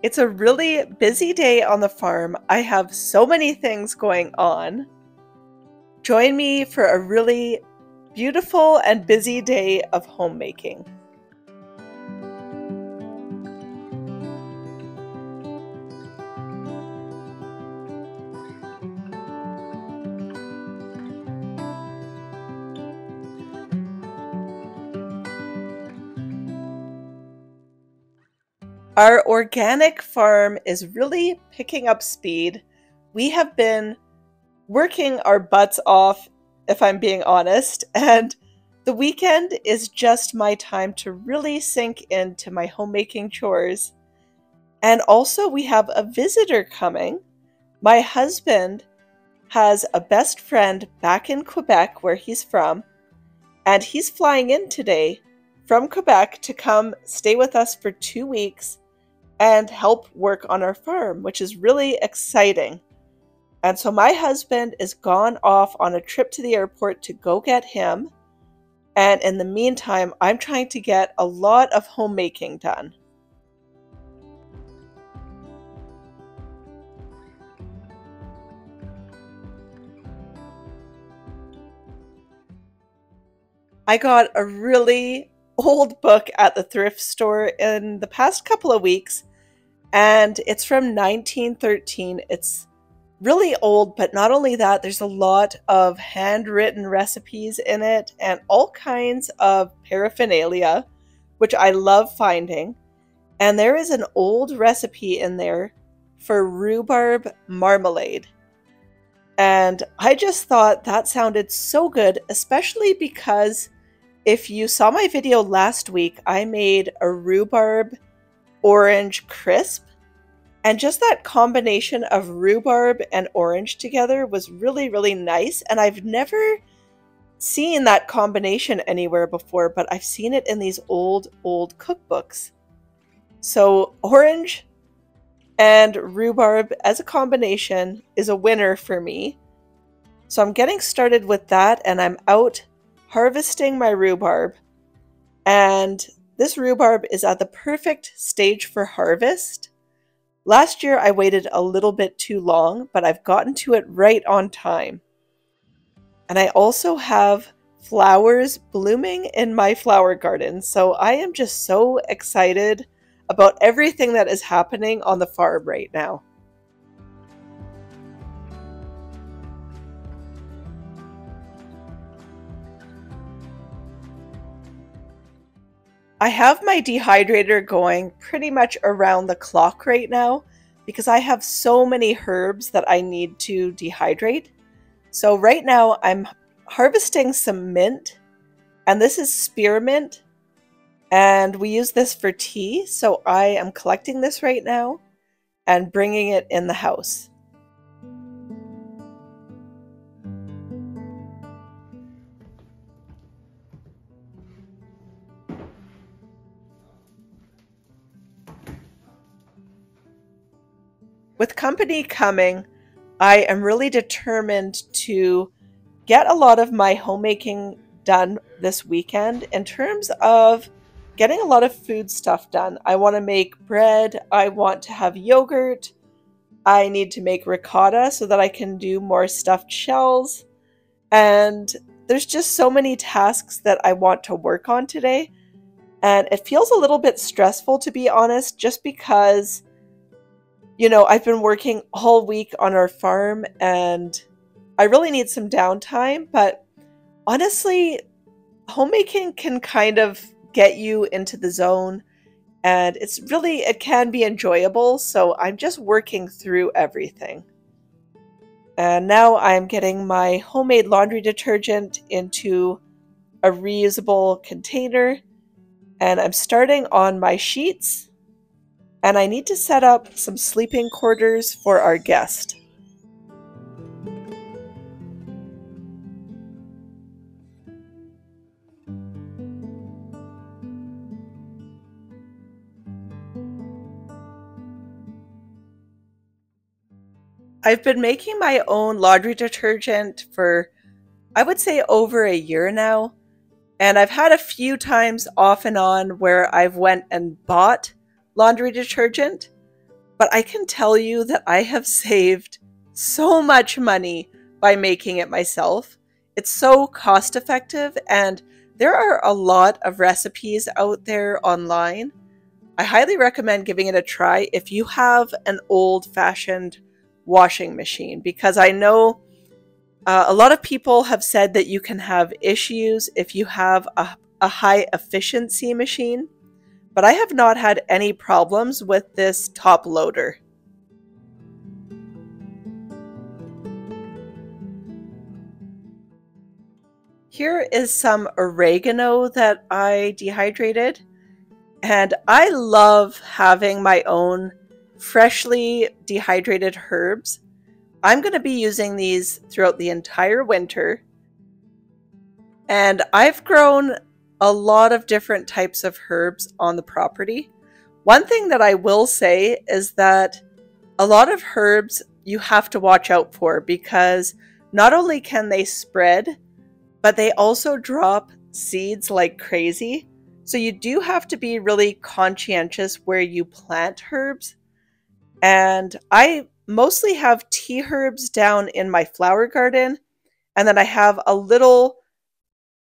It's a really busy day on the farm. I have so many things going on. Join me for a really beautiful and busy day of homemaking. Our organic farm is really picking up speed. We have been working our butts off, if I'm being honest, and the weekend is just my time to really sink into my homemaking chores. And also, we have a visitor coming. My husband has a best friend back in Quebec, where he's from, and he's flying in today from Quebec to come stay with us for 2 weeks and help work on our farm, which is really exciting. And so my husband is gone off on a trip to the airport to go get him. And in the meantime, I'm trying to get a lot of homemaking done. I got a really old book at the thrift store in the past couple of weeks, and it's from 1913. It's really old, but not only that, there's a lot of handwritten recipes in it and all kinds of paraphernalia, which I love finding. And there is an old recipe in there for rhubarb marmalade. And I just thought that sounded so good, especially because if you saw my video last week, I made a rhubarb orange crisp. And just that combination of rhubarb and orange together was really, really nice. And I've never seen that combination anywhere before, but I've seen it in these old cookbooks. So orange and rhubarb as a combination is a winner for me. So I'm getting started with that, and I'm out harvesting my rhubarb. And this rhubarb is at the perfect stage for harvest. Last year I waited a little bit too long, but I've gotten to it right on time. And I also have flowers blooming in my flower garden, so I am just so excited about everything that is happening on the farm right now. I have my dehydrator going pretty much around the clock right now because I have so many herbs that I need to dehydrate. So right now I'm harvesting some mint, and this is spearmint, and we use this for tea. So I am collecting this right now and bringing it in the house. With company coming, I am really determined to get a lot of my homemaking done this weekend in terms of getting a lot of food stuff done. I want to make bread, I want to have yogurt, I need to make ricotta so that I can do more stuffed shells, and there's just so many tasks that I want to work on today, and it feels a little bit stressful, to be honest, just because I've been working all week on our farm and I really need some downtime, but honestly, homemaking can kind of get you into the zone, and it can be enjoyable, so I'm just working through everything. And now I'm getting my homemade laundry detergent into a reusable container, and I'm starting on my sheets. And I need to set up some sleeping quarters for our guest. I've been making my own laundry detergent for, I would say, over a year now. And I've had a few times off and on where I've went and bought laundry detergent. but I can tell you that I have saved so much money by making it myself. It's so cost effective, and there are a lot of recipes out there online. I highly recommend giving it a try if you have an old-fashioned washing machine, because I know a lot of people have said that you can have issues if you have a high efficiency machine, but I have not had any problems with this top loader. Here is some oregano that I dehydrated, and I love having my own freshly dehydrated herbs. I'm going to be using these throughout the entire winter, and I've grown a lot of different types of herbs on the property. One thing that I will say is that a lot of herbs you have to watch out for, because not only can they spread, but they also drop seeds like crazy. So you do have to be really conscientious where you plant herbs. And I mostly have tea herbs down in my flower garden. And then I have a little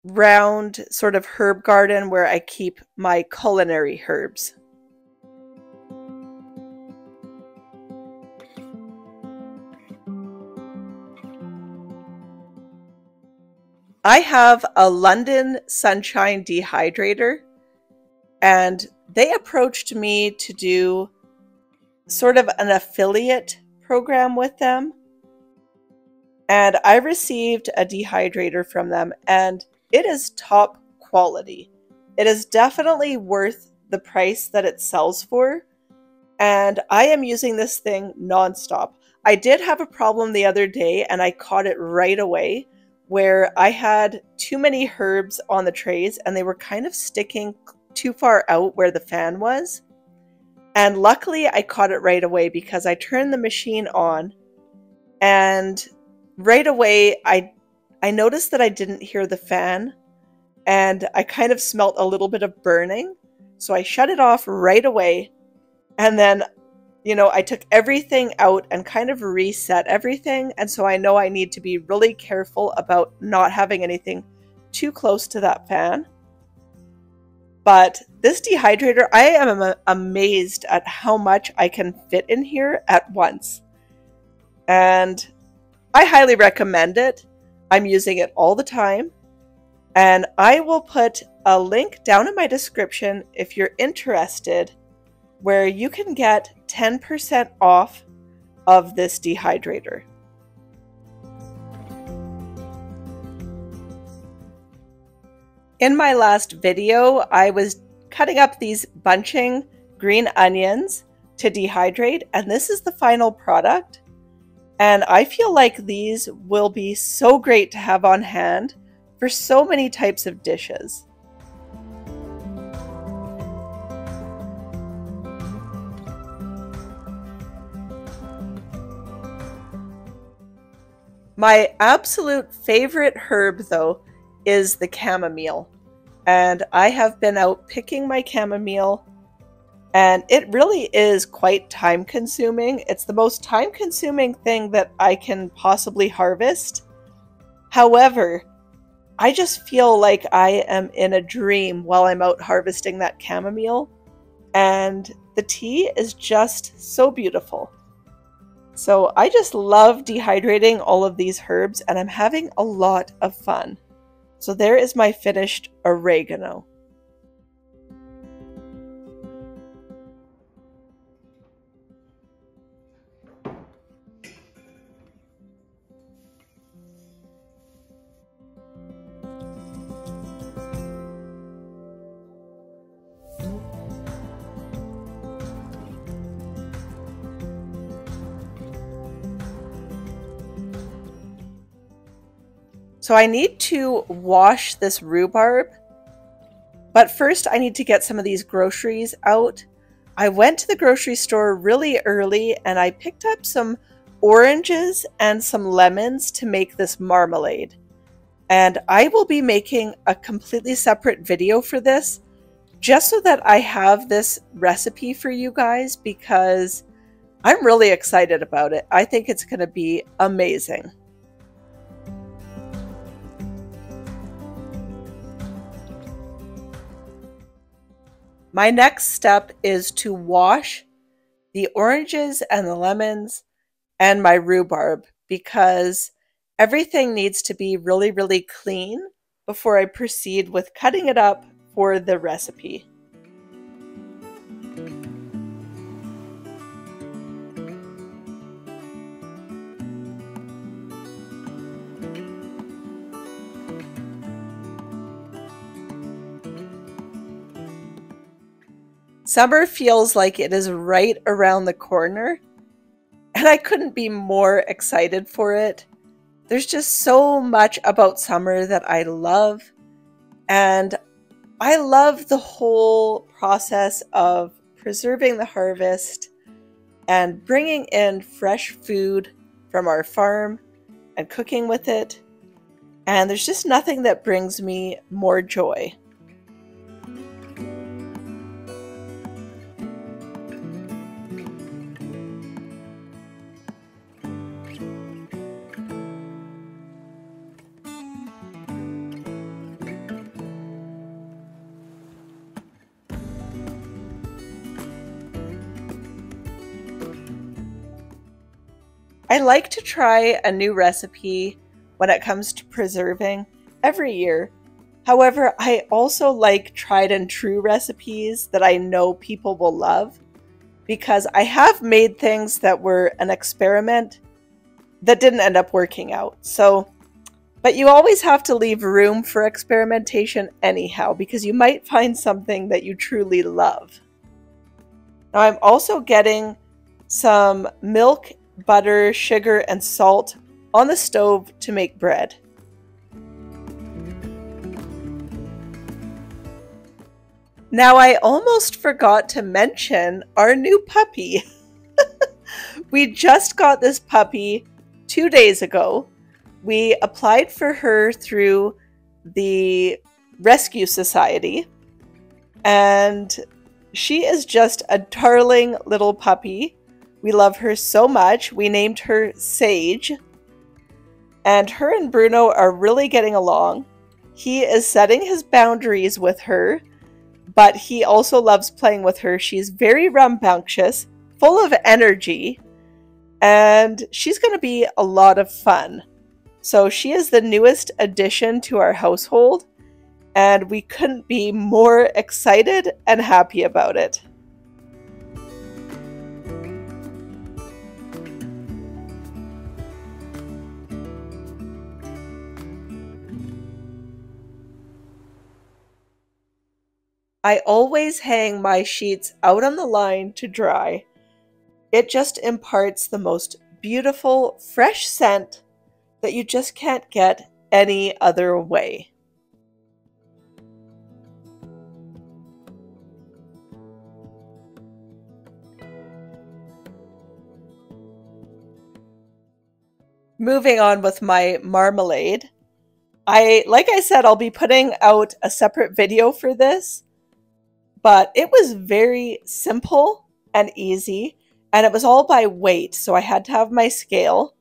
round sort of herb garden where I keep my culinary herbs. I have a London Sunshine dehydrator, and they approached me to do sort of an affiliate program with them. And I received a dehydrator from them, and it is top quality. It is definitely worth the price that it sells for, and I am using this thing nonstop. I did have a problem the other day, and I caught it right away, where I had too many herbs on the trays and they were kind of sticking too far out where the fan was. And luckily I caught it right away, because I turned the machine on, and right away I noticed that I didn't hear the fan, and I kind of smelt a little bit of burning. So I shut it off right away, and then I took everything out and kind of reset everything, and so I know I need to be really careful about not having anything too close to that fan. But this dehydrator, I am amazed at how much I can fit in here at once. And I highly recommend it. I'm using it all the time. And I will put a link down in my description if you're interested, where you can get 10% off of this dehydrator. In my last video, I was cutting up these bunching green onions to dehydrate, and this is the final product. And I feel like these will be so great to have on hand for so many types of dishes. My absolute favorite herb, though, is the chamomile. And I have been out picking my chamomile, and it really is quite time-consuming. It's the most time-consuming thing that I can possibly harvest. However, I just feel like I am in a dream while I'm out harvesting that chamomile, and the tea is just so beautiful. So I just love dehydrating all of these herbs, and I'm having a lot of fun. So there is my finished oregano. So I need to wash this rhubarb, but first I need to get some of these groceries out. I went to the grocery store really early, and I picked up some oranges and some lemons to make this marmalade. And I will be making a completely separate video for this, just so that I have this recipe for you guys, because I'm really excited about it. I think it's going to be amazing. My next step is to wash the oranges and the lemons and my rhubarb because everything needs to be really, really clean before I proceed with cutting it up for the recipe. Summer feels like it is right around the corner, and I couldn't be more excited for it. There's just so much about summer that I love, and I love the whole process of preserving the harvest and bringing in fresh food from our farm and cooking with it. And there's just nothing that brings me more joy. I like to try a new recipe when it comes to preserving every year. However, I also like tried and true recipes that I know people will love because I have made things that were an experiment that didn't end up working out. But you always have to leave room for experimentation anyhow because you might find something that you truly love. Now I'm also getting some milk, butter, sugar, and salt on the stove to make bread. Now I almost forgot to mention our new puppy. We just got this puppy 2 days ago. We applied for her through the Rescue Society, and she is just a darling little puppy. We love her so much. We named her Sage, and her and Bruno are really getting along. He is setting his boundaries with her, but he also loves playing with her. She's very rambunctious, full of energy, and she's going to be a lot of fun. So she is the newest addition to our household, and we couldn't be more excited and happy about it. I always hang my sheets out on the line to dry. It just imparts the most beautiful, fresh scent that you just can't get any other way. Moving on with my marmalade. Like I said, I'll be putting out a separate video for this, but it was very simple and easy, and it was all by weight, so I had to have my scale.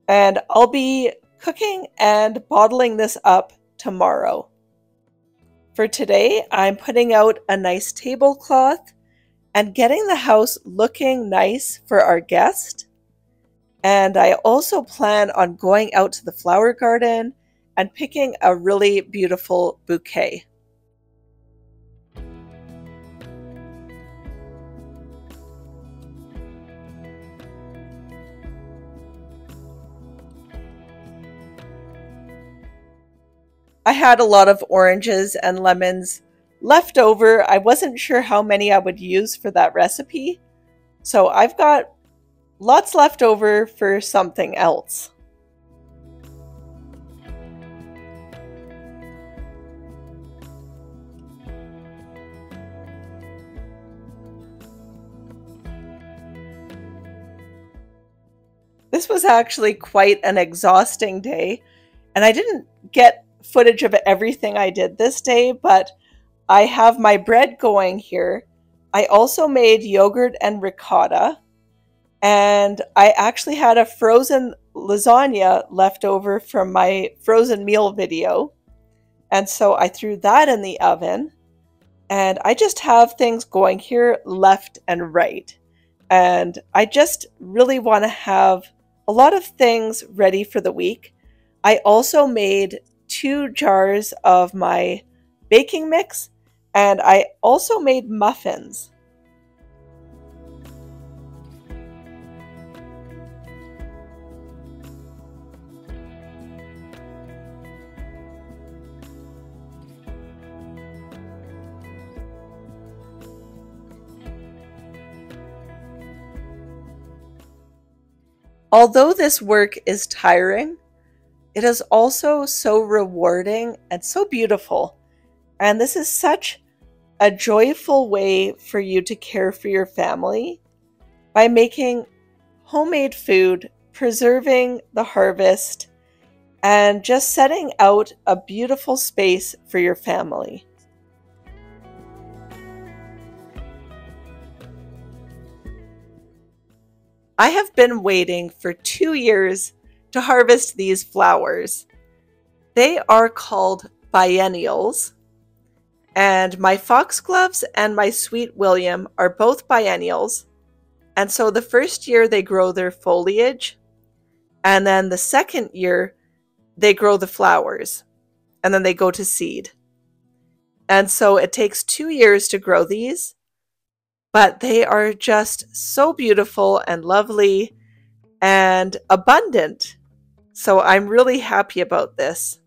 And I'll be cooking and bottling this up tomorrow. For today, I'm putting out a nice tablecloth and getting the house looking nice for our guest. And I also plan on going out to the flower garden and picking a really beautiful bouquet. I had a lot of oranges and lemons left over. I wasn't sure how many I would use for that recipe, so I've got lots left over for something else. This was actually quite an exhausting day, and I didn't get footage of everything I did this day, but I have my bread going here. I also made yogurt and ricotta, And I actually had a frozen lasagna left over from my frozen meal video. And so I threw that in the oven. And I just have things going here left and right. And I just really want to have a lot of things ready for the week. I also made 2 jars of my baking mix, and I also made muffins. Although this work is tiring, it is also so rewarding and so beautiful. And this is such a joyful way for you to care for your family by making homemade food, preserving the harvest, and just setting out a beautiful space for your family. I have been waiting for 2 years to harvest these flowers. They are called biennials, and my foxgloves and my sweet William are both biennials. And so the first year they grow their foliage, and then the second year they grow the flowers, and then they go to seed. And so it takes 2 years to grow these, but they are just so beautiful and lovely and abundant. So I'm really happy about this.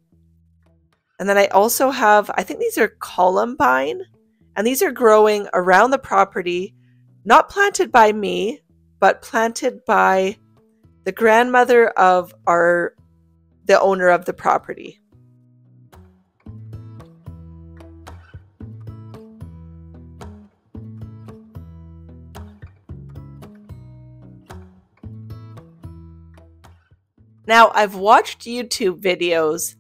And then I also have, I think these are columbine, and these are growing around the property, not planted by me, but planted by the grandmother of the owner of the property. Now, I've watched YouTube videos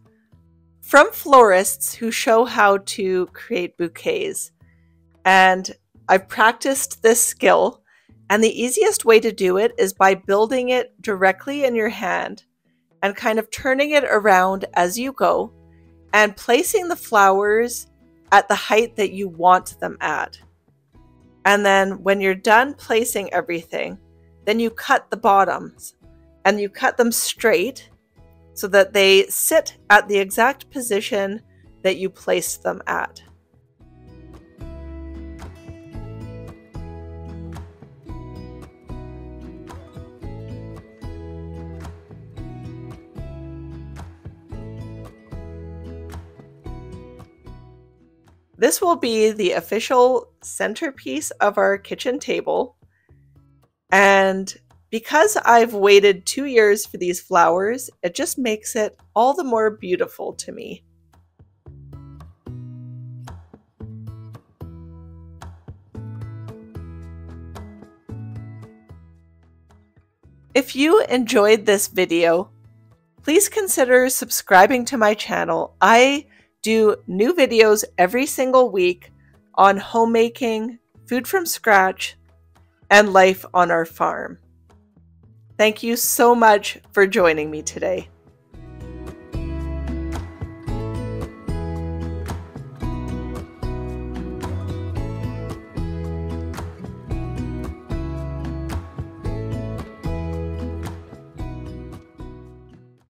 from florists who show how to create bouquets, and I've practiced this skill, and the easiest way to do it is by building it directly in your hand and kind of turning it around as you go and placing the flowers at the height that you want them at. And then when you're done placing everything, then you cut the bottoms. And you cut them straight so that they sit at the exact position that you placed them at. This will be the official centerpiece of our kitchen table. And because I've waited 2 years for these flowers, it just makes it all the more beautiful to me. If you enjoyed this video, please consider subscribing to my channel. I do new videos every single week on homemaking, food from scratch, and life on our farm. Thank you so much for joining me today.